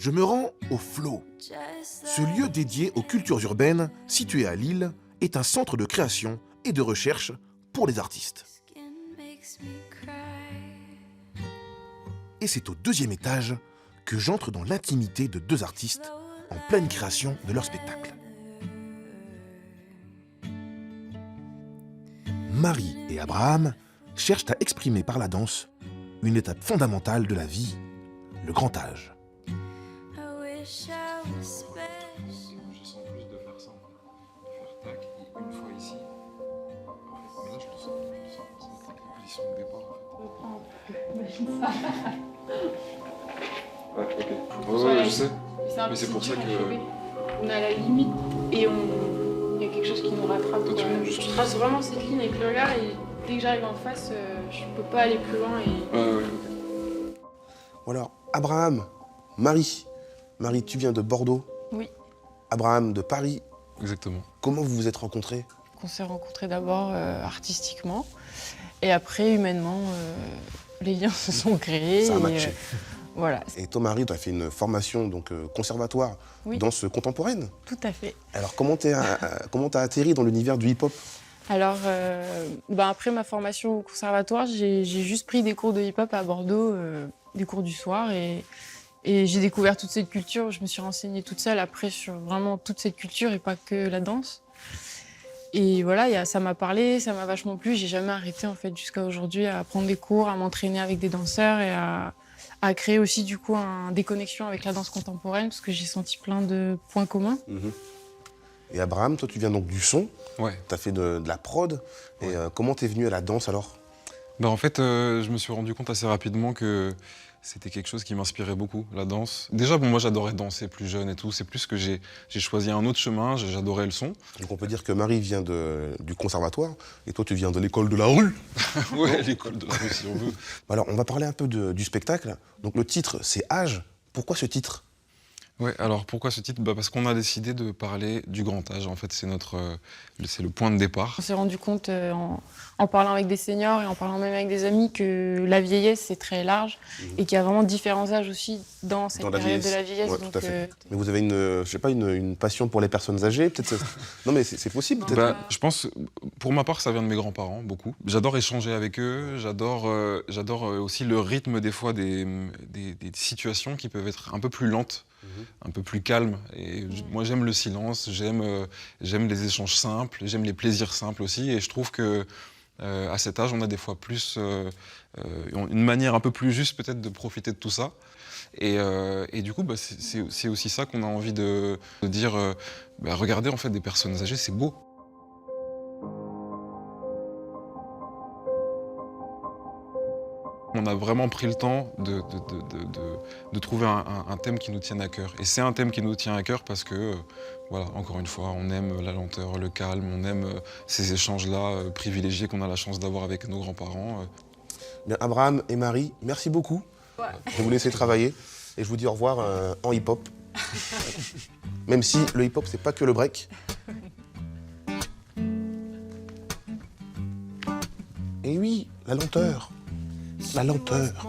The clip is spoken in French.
je me rends au Flow. Ce lieu dédié aux cultures urbaines, situé à Lille, est un centre de création et de recherche pour les artistes. Et c'est au 2e étage que j'entre dans l'intimité de 2 artistes en pleine création de leur spectacle. Marie et Abraham cherchent à exprimer par la danse une étape fondamentale de la vie, le grand âge. Je sens plus de faire ça, de faire tac, et une fois ici. Mais là, je le sens, c'est la position de départ en fait. Ouais, ok. Ouais, je sais. Mais c'est pour ça que. On est à la limite et il y a quelque chose qui nous rattrape. Toi, tu montes juste. Je trace vraiment cette ligne avec le regard et dès que j'arrive en face, je peux pas aller plus loin. Ouais, ok. Alors, Abraham, Marie, tu viens de Bordeaux. Oui. Abraham de Paris. Exactement. Comment vous vous êtes rencontrés? On s'est rencontrés d'abord artistiquement et après humainement, les liens se sont créés. Ça a matché. Voilà. Et toi, Marie, tu as fait une formation donc, conservatoire, Oui. danse contemporaine. Tout à fait. Alors, comment t'as atterri dans l'univers du hip-hop? Alors, après ma formation au conservatoire, j'ai juste pris des cours de hip-hop à Bordeaux, des cours du soir, et j'ai découvert toute cette culture. Je me suis renseignée toute seule après sur vraiment toute cette culture et pas que la danse. Et voilà, ça m'a parlé, ça m'a vachement plu. J'ai jamais arrêté en fait jusqu'à aujourd'hui à prendre des cours, à m'entraîner avec des danseurs et à créer aussi du coup des connexions avec la danse contemporaine parce que j'ai senti plein de points communs. Et Abraham, toi, tu viens donc du son. Ouais. Tu as fait de la prod. Et comment t'es venu à la danse alors? Bah, en fait, je me suis rendu compte assez rapidement que c'était quelque chose qui m'inspirait beaucoup, la danse. Déjà, bon, moi j'adorais danser plus jeune et tout, c'est plus que j'ai choisi un autre chemin, j'adorais le son. Donc on peut dire que Marie vient du conservatoire et toi tu viens de l'école de la rue. Ouais, l'école de la rue si on veut. Alors on va parler un peu du spectacle. Donc le titre c'est Âge. Pourquoi ce titre? Ouais, alors pourquoi ce titre? Bah parce qu'on a décidé de parler du grand âge, en fait c'est le point de départ. On s'est rendu compte en parlant avec des seniors et en parlant même avec des amis que la vieillesse c'est très large et qu'il y a vraiment différents âges aussi dans cette période de la vieillesse. Ouais, donc, tout à fait. Mais vous avez une passion pour les personnes âgées peut-être? Non mais c'est possible peut-être. Bah, je pense, pour ma part, ça vient de mes grands-parents, beaucoup. J'adore échanger avec eux, j'adore aussi le rythme des fois des situations qui peuvent être un peu plus lentes, un peu plus calmes. Et moi j'aime le silence, j'aime les échanges simples, j'aime les plaisirs simples aussi. Et je trouve que à cet âge, on a des fois plus une manière un peu plus juste peut-être de profiter de tout ça. Et du coup, bah, c'est aussi ça qu'on a envie de dire, bah, regardez en fait des personnes âgées, c'est beau. On a vraiment pris le temps de trouver un thème qui nous tienne à cœur. Et c'est un thème qui nous tient à cœur parce que, voilà, encore une fois, on aime la lenteur, le calme, on aime ces échanges-là privilégiés qu'on a la chance d'avoir avec nos grands-parents. Bien, Abraham et Marie, merci beaucoup. Ouais. Je vais vous laisser travailler et je vous dis au revoir en hip-hop. Même si le hip-hop, c'est pas que le break. Et oui, la lenteur. La lenteur.